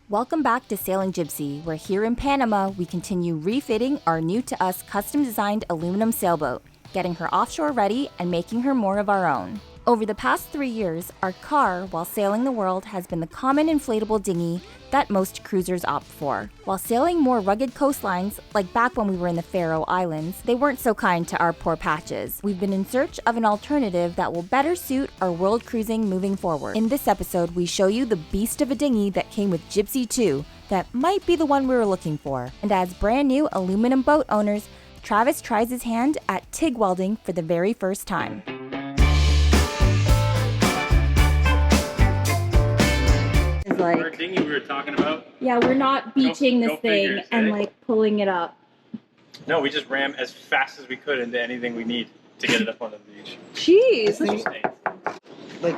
Welcome back to Sailing Jibsea, where here in Panama, we continue refitting our new-to-us custom-designed aluminum sailboat, getting her offshore ready and making her more of our own. Over the past 3 years, our car, while sailing the world, has been the common inflatable dinghy that most cruisers opt for. While sailing more rugged coastlines, like back when we were in the Faroe Islands, they weren't so kind to our poor patches. We've been in search of an alternative that will better suit our world cruising moving forward. In this episode, we show you the beast of a dinghy that came with Jibsea 2 that might be the one we were looking for. And as brand new aluminum boat owners, Travis tries his hand at TIG welding for the very first time. Like, our dinghy we were talking about. Yeah, we're not beaching this thing figures, and eh? like pulling it up. No, we just ram as fast as we could into anything we need to get it up on the beach. Jeez. Like,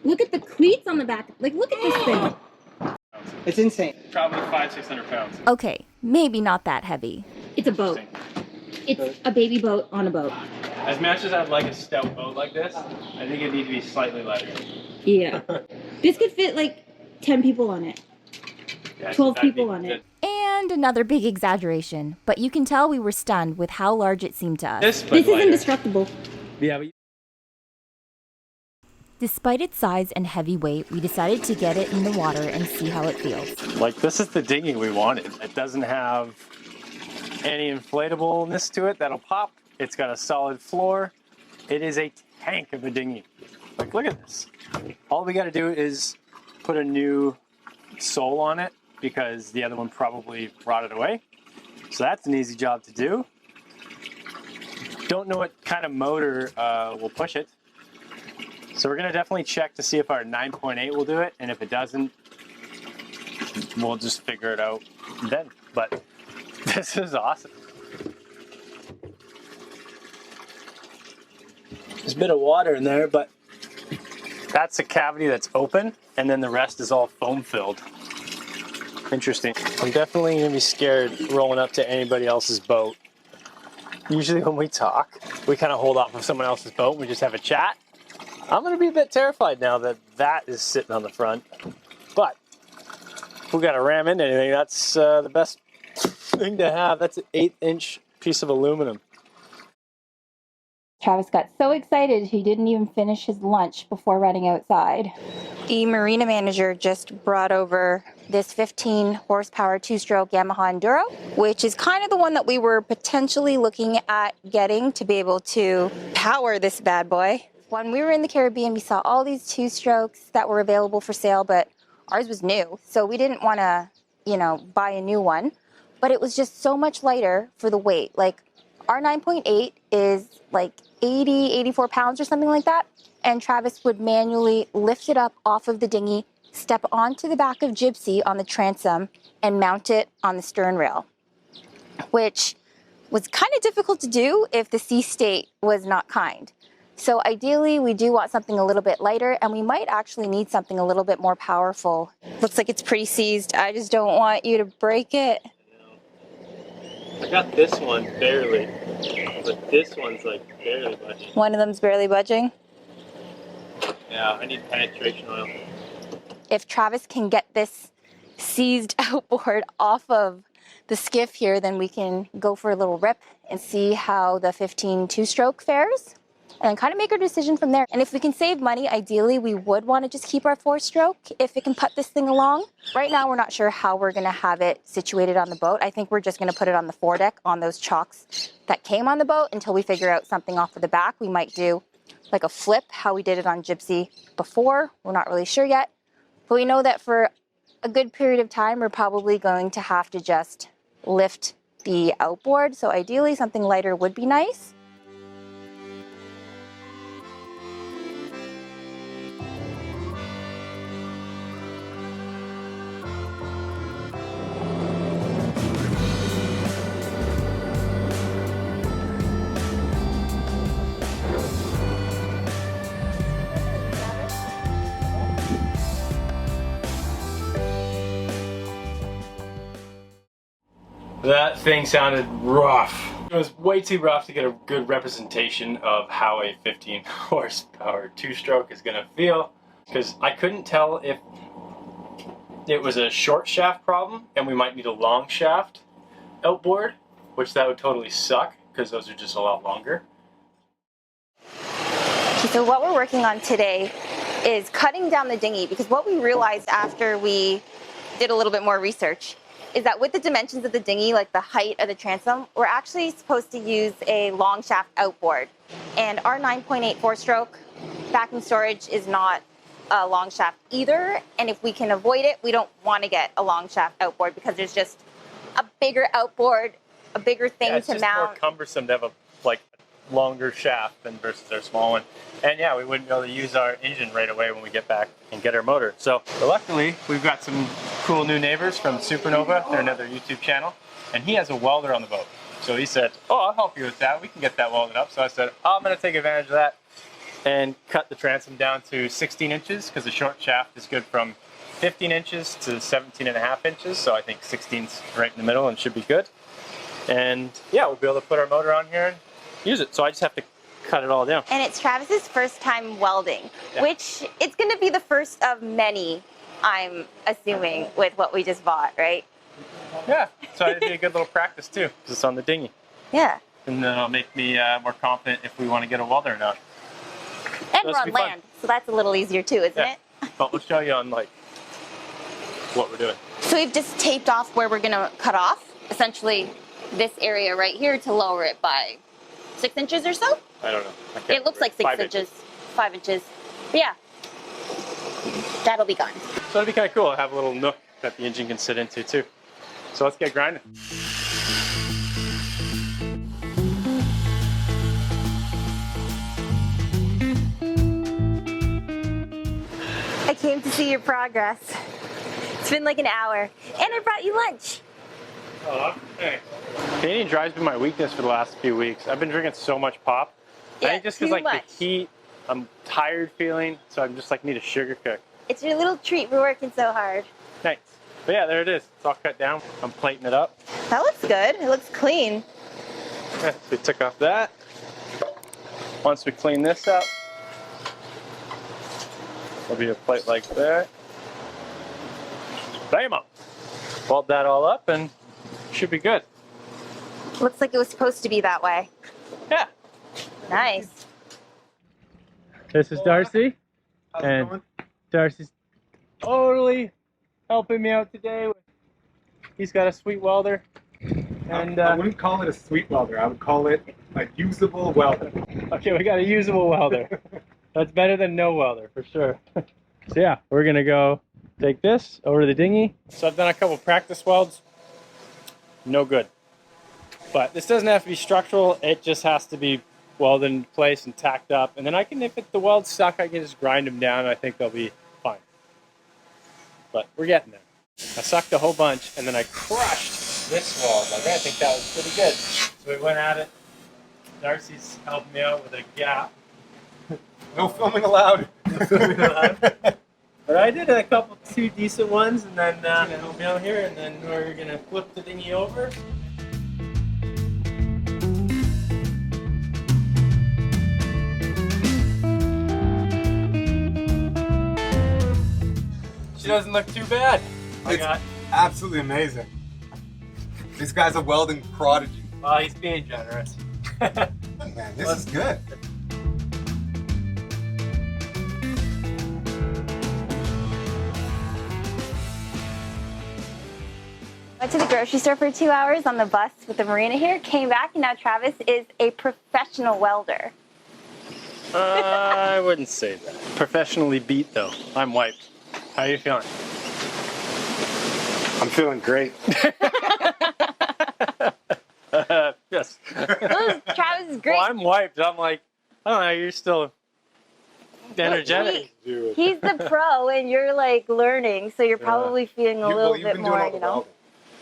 Look at the cleats on the back. Like, look at this thing. it's insane. Probably 500-600 pounds. Okay, maybe not that heavy. It's a boat. It's a baby boat on a boat. As much as I'd like a stout boat like this, I think it needs to be slightly lighter. Yeah. This could fit like 10 people on it. Yeah, 12 people on it. And another big exaggeration, but you can tell we were stunned with how large it seemed to us. This is indestructible. Yeah, but Despite its size and heavy weight, we decided to get it in the water and see how it feels. like this is the dinghy we wanted. It doesn't have any inflatableness to it that'll pop. It's got a solid floor. It is a tank of a dinghy. Like, look at this. All we got to do is put a new sole on it because the other one probably rotted away. So that's an easy job to do. Don't know what kind of motor will push it. So we're going to definitely check to see if our 9.8 will do it. And if it doesn't, we'll just figure it out then. But this is awesome. There's a bit of water in there, but that's a cavity that's open, and then the rest is all foam filled. Interesting. I'm definitely gonna be scared rolling up to anybody else's boat. Usually when we talk, we kind of hold off of someone else's boat and we just have a chat. I'm gonna be a bit terrified now that that is sitting on the front. But if we gotta ram into anything, that's the best thing to have. That's an 1/8-inch piece of aluminum. Travis got so excited he didn't even finish his lunch before running outside. The marina manager just brought over this 15 horsepower 2-stroke Yamaha Enduro, which is kind of the one that we were potentially looking at getting to be able to power this bad boy. When we were in the Caribbean, we saw all these 2-strokes that were available for sale, but ours was new, so we didn't want to, buy a new one. But it was just so much lighter for the weight. Like, our 9.8 is like 80, 84 pounds or something like that. And Travis would manually lift it up off of the dinghy, step onto the back of Jibsea on the transom, and mount it on the stern rail, which was kind of difficult to do if the sea state was not kind. So ideally, we do want something a little bit lighter, and we might actually need something a little bit more powerful. Looks like it's pretty seized. I just don't want you to break it. I got this one barely, but this one's like barely budging. One of them's barely budging. Yeah, I need penetration oil. If Travis can get this seized outboard off of the skiff here, then we can go for a little rip and see how the 15 2-stroke fares and kind of make our decision from there. And if we can save money, ideally, we would want to just keep our 4-stroke if it can put this thing along. Right now, we're not sure how we're going to have it situated on the boat. I think we're just going to put it on the foredeck on those chocks that came on the boat until we figure out something off of the back. We might do like a flip, how we did it on Jibsea before. We're not really sure yet. But we know that for a good period of time, we're probably going to have to just lift the outboard. So ideally, something lighter would be nice. That thing sounded rough. It was way too rough to get a good representation of how a 15 horsepower 2-stroke is gonna feel, because I couldn't tell if it was a short shaft problem and we might need a long shaft outboard, which that would totally suck because those are just a lot longer. So what we're working on today is cutting down the dinghy, because what we realized after we did a little bit more research is that with the dimensions of the dinghy, like the height of the transom, we're actually supposed to use a long shaft outboard. And our 9.8 4-stroke vacuum storage is not a long shaft either. And if we can avoid it, we don't want to get a long shaft outboard because there's just a bigger outboard, a bigger thing it's to just mount. more cumbersome to have a longer shaft than versus our small one. And yeah, we wouldn't be able to use our engine right away when we get back and get our motor. So but luckily, we've got some cool new neighbors from Supernova. They're another YouTube channel. And he has a welder on the boat. So he said, oh, I'll help you with that. We can get that welded up. So I said, oh, I'm going to take advantage of that and cut the transom down to 16 inches because the short shaft is good from 15 inches to 17.5 inches. So I think 16's right in the middle and should be good. And yeah, we'll be able to put our motor on here and use it. So I just have to cut it all down. And it's Travis's first time welding, which it's going to be the first of many, I'm assuming, with what we just bought, right? Yeah, so it'd be a good little practice too, because it's on the dinghy. Yeah. And then it'll make me more confident if we want to get a welder or not. And we're on land, so that's a little easier too, isn't it? But we'll show you on what we're doing. So we've just taped off where we're going to cut off, essentially this area right here, to lower it by 6 inches or so? I don't know. It looks like 6 inches, 5 inches. But yeah, that'll be gone. So it'd be kind of cool to have a little nook that the engine can sit into too. So let's get grinding. I came to see your progress. It's been like an hour. And I brought you lunch. Oh, thanks. Canadian Dry's been my weakness for the last few weeks. I've been drinking so much pop. Yeah, I think just because the heat, I'm tired feeling, so I'm just need a sugar cook. It's your little treat for working so hard. Thanks. But yeah, there it is. It's all cut down. I'm plating it up. That looks good. It looks clean. Yeah, so we took off that. Once we clean this up, there'll be a plate like that. Bam! Weld that all up and should be good. Looks like it was supposed to be that way. Yeah. Nice. This is Darcy. How's it And going? Darcy's totally helping me out today. He's got a sweet welder. And I wouldn't call it a sweet welder. I would call it a usable welder. okay, we got a usable welder. That's better than no welder for sure. So yeah, we're gonna go take this over to the dinghy. So I've done a couple practice welds. No good. But this doesn't have to be structural. It just has to be welded in place and tacked up. And then I can, if the weld's stuck, I can just grind them down and I think they'll be fine. But we're getting there. I sucked a whole bunch and then I crushed this weld. I think that was pretty good. So we went at it. Darcy's helping me out with a gap. No filming allowed. But I did a couple, 2 decent ones, and then we'll be out here, and then we're gonna flip the dinghy over. She doesn't look too bad. It's absolutely amazing. This guy's a welding prodigy. Oh, he's being generous. Man, this is good. Went to the grocery store for 2 hours on the bus with the marina here, came back, and now Travis is a professional welder. I wouldn't say that. Professionally beat, though. I'm wiped. How are you feeling? I'm feeling great. Yes. Travis is great. Well, I'm wiped. I'm like, I don't know, you're still energetic. He's the pro, and you're like learning, so you're probably feeling a little bit more, you know. Welding,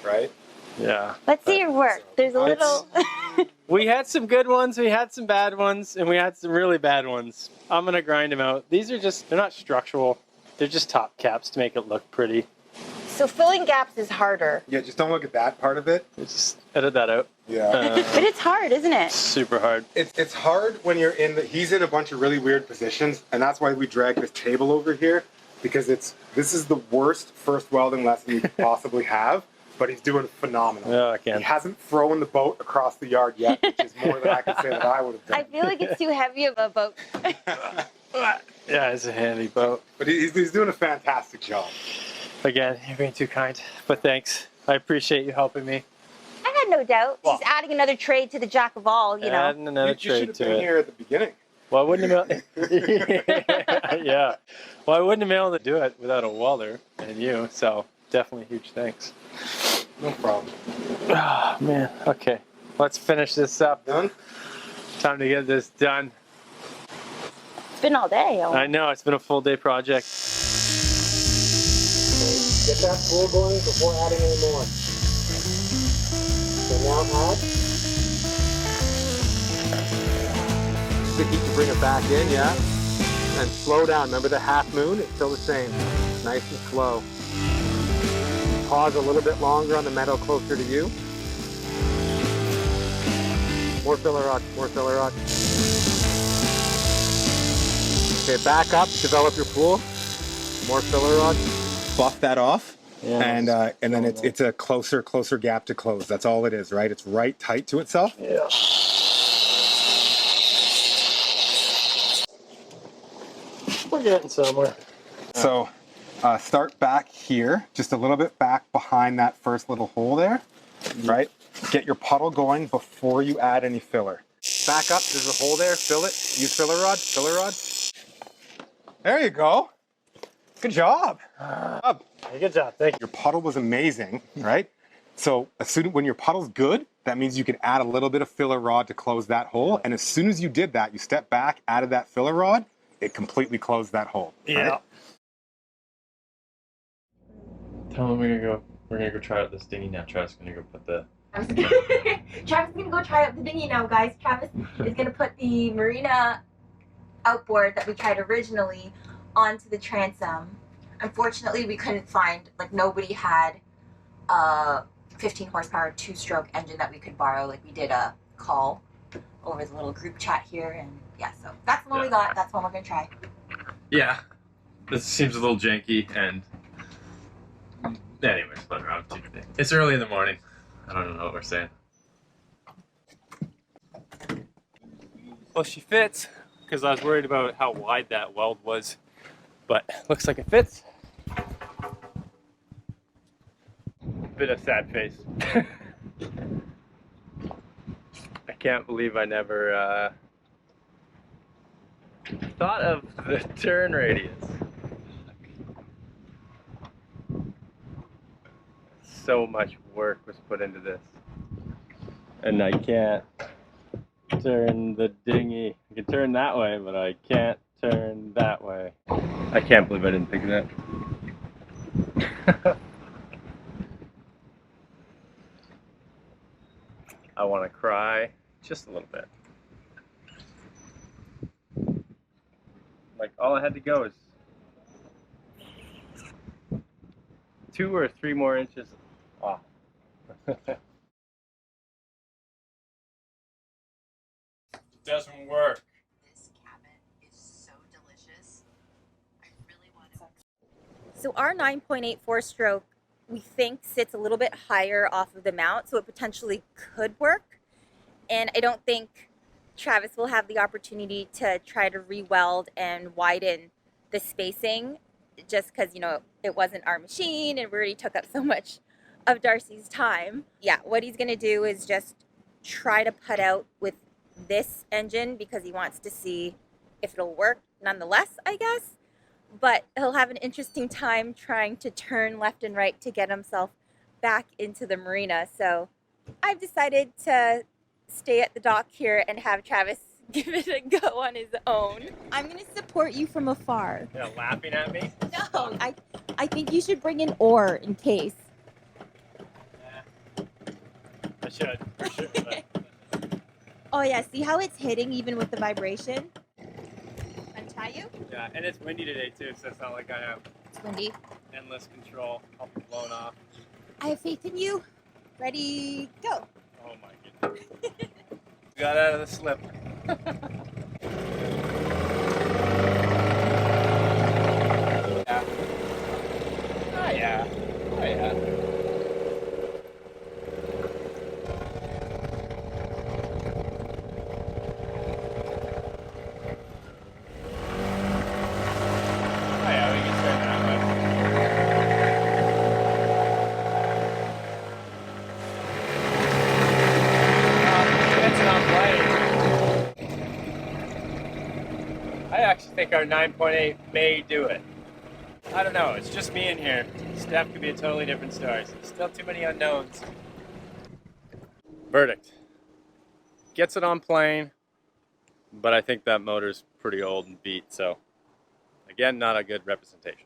right? Yeah. Let's see your work. There's a little. We had some good ones, we had some bad ones, and we had some really bad ones. I'm gonna grind them out. These are just, they're not structural. They're just top caps to make it look pretty. So filling gaps is harder. Yeah, just don't look at that part of it. Just edit that out. Yeah. But it's hard, isn't it? Super hard. It's hard when you're he's in a bunch of really weird positions, and that's why we drag this table over here, because it's This is the worst first welding lesson you could possibly have, but he's doing phenomenal. Yeah, I can. He hasn't thrown the boat across the yard yet, which is more than I could say that I would have done. I feel like it's too heavy of a boat. Yeah, it's a handy boat. But he's doing a fantastic job. Again, you're being too kind, but thanks. I appreciate you helping me. I had no doubt. Well, He's adding another trade to the jack of all, you know. Adding another You should trade have to been it. here at the beginning. Well, I wouldn't have yeah. Well, I wouldn't have been able to do it without a welder and you, so definitely huge thanks. No problem. Oh, man. Okay. Let's finish this up. Done? Time to get this done. It's been all day. I know, it's been a full day project. Get that spool going before adding any more. So now add. Sticky to bring it back in, yeah? And slow down. Remember the half moon? It's still the same. Nice and slow. Pause a little bit longer on the metal closer to you. More filler rod, more filler rod. Okay, back up, develop your pool. More filler rod. Buff that off. Yeah, and then it's a closer gap to close. That's all it is, right? It's right tight to itself. Yeah. We're getting somewhere. So start back here, just a little bit back behind that first little hole there, right? Get your puddle going before you add any filler. Back up, there's a hole there, fill it, use filler rod, filler rod. There you go. Good job. Good job, thank you. Your puddle was amazing, right? So when your puddle's good, that means you can add a little bit of filler rod to close that hole. And as soon as you did that, you stepped back, added that filler rod, it completely closed that hole. Yeah. Right? Tell them we're gonna go try out this dinghy now. Travis gonna go put the. Travis is gonna go try out the dinghy now, guys. Travis is gonna put the marina outboard that we tried originally onto the transom. Unfortunately, we couldn't find, like, nobody had a 15 horsepower two-stroke engine that we could borrow. Like, we did a call over the little group chat here, and yeah, so that's the one we got. That's the one we're gonna try. Yeah, this seems a little janky, and anyways, whatever. It's early in the morning. I don't know what we're saying. Well, she fits, because I was worried about how wide that weld was, but looks like it fits. Bit of sad face. I can't believe I never thought of the turn radius. So much work was put into this, and I can't turn the dinghy. I can turn that way, but I can't turn that way. I can't believe I didn't think of that. I want to cry just a little bit. Like, all I had to go is 2 or 3 more inches off. Doesn't work. This cabin is so delicious. I really want to. So our 9.84 stroke, we think, sits a little bit higher off of the mount, so it potentially could work. And I don't think Travis will have the opportunity to try to re-weld and widen the spacing, just because, you know, it wasn't our machine and we already took up so much of Darcy's time. Yeah, what he's gonna do is just try to put out with this engine because he wants to see if it'll work nonetheless, I guess. But he'll have an interesting time trying to turn left and right to get himself back into the marina. So I've decided to stay at the dock here and have Travis give it a go on his own. I'm gonna support you from afar. Yeah, laughing at me? No, I think you should bring an oar in case. Yeah. I should, for sure. But... Oh yeah, see how it's hitting even with the vibration? Untie you? Yeah, and it's windy today too, so it's not like I have It's windy. endless control. I'll be blown off. I have faith in you. Ready, go. Oh my goodness. Got out of the slip. think our 9.8 may do it. I don't know, it's just me in here. Steph could be a totally different story. Still too many unknowns. Verdict. Gets it on plane, but I think that motor's pretty old and beat, so again, not a good representation.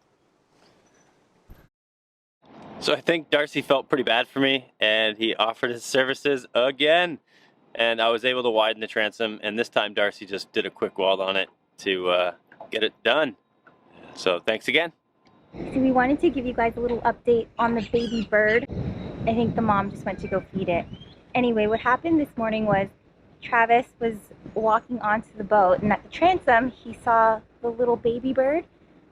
So I think Darcy felt pretty bad for me, and he offered his services again, and I was able to widen the transom, and this time Darcy just did a quick weld on it to get it done. So thanks again. So we wanted to give you guys a little update on the baby bird. I think the mom just went to go feed it. Anyway, what happened this morning was Travis was walking onto the boat, and at the transom he saw the little baby bird.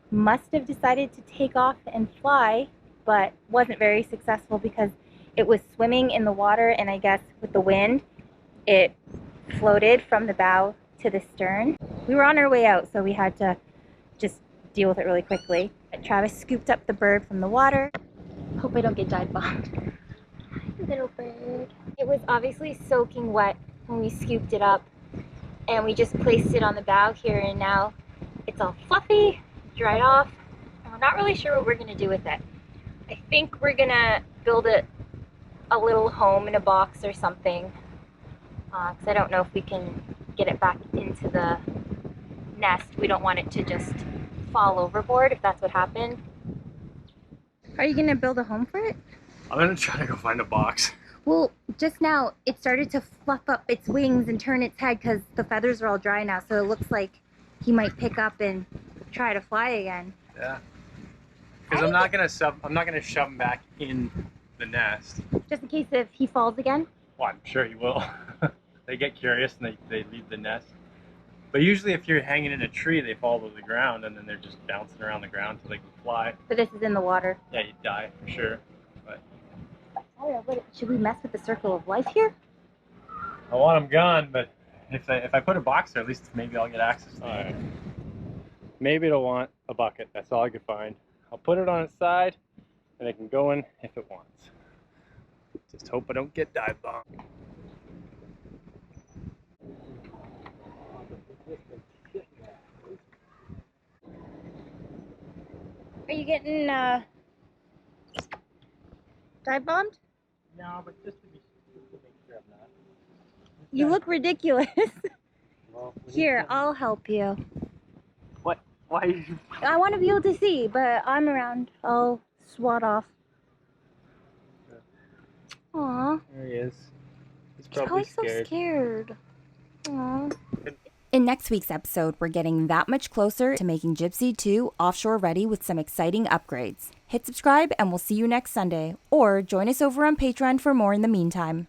Must have decided to take off and fly, but wasn't very successful because it was swimming in the water, and I guess with the wind it floated from the bow to the stern. We were on our way out, so we had to just deal with it really quickly. Travis scooped up the bird from the water. Hope I don't get dive bombed. Little bird. It was obviously soaking wet when we scooped it up, and we just placed it on the bow here, and now it's all fluffy, dried off, and we're not really sure what we're gonna do with it. I think we're gonna build it a little home in a box or something, because I don't know if we can get it back into the nest. We don't want it to just fall overboard if that's what happened. Are you gonna build a home for it? I'm gonna try to go find a box. Well, just now it started to fluff up its wings and turn its head because the feathers are all dry now, so it looks like he might pick up and try to fly again. Yeah. Because I'm not gonna shove him back in the nest. Just in case if he falls again? Well, I'm sure he will. They get curious and they leave the nest. But usually if you're hanging in a tree, they fall to the ground and then they're just bouncing around the ground until they can fly. But this is in the water. Yeah, you die for sure. But I don't know, but should we mess with the circle of life here? I want him gone, but if I put a box there, at least maybe I'll get access to it. Maybe it'll want a bucket. That's all I could find. I'll put it on its side and it can go in if it wants. Just hope I don't get dive bombed. Are you getting dive bombed? No, but just to make sure I'm not. You look ridiculous. Well, Here, I'll help you. What? Why? I want to be able to see, but I'm around. I'll swat off. Aw. There he is. He's He's probably so scared. scared. Aw. In next week's episode, we're getting that much closer to making Jibsea 2 offshore ready with some exciting upgrades. Hit subscribe and we'll see you next Sunday, or join us over on Patreon for more in the meantime.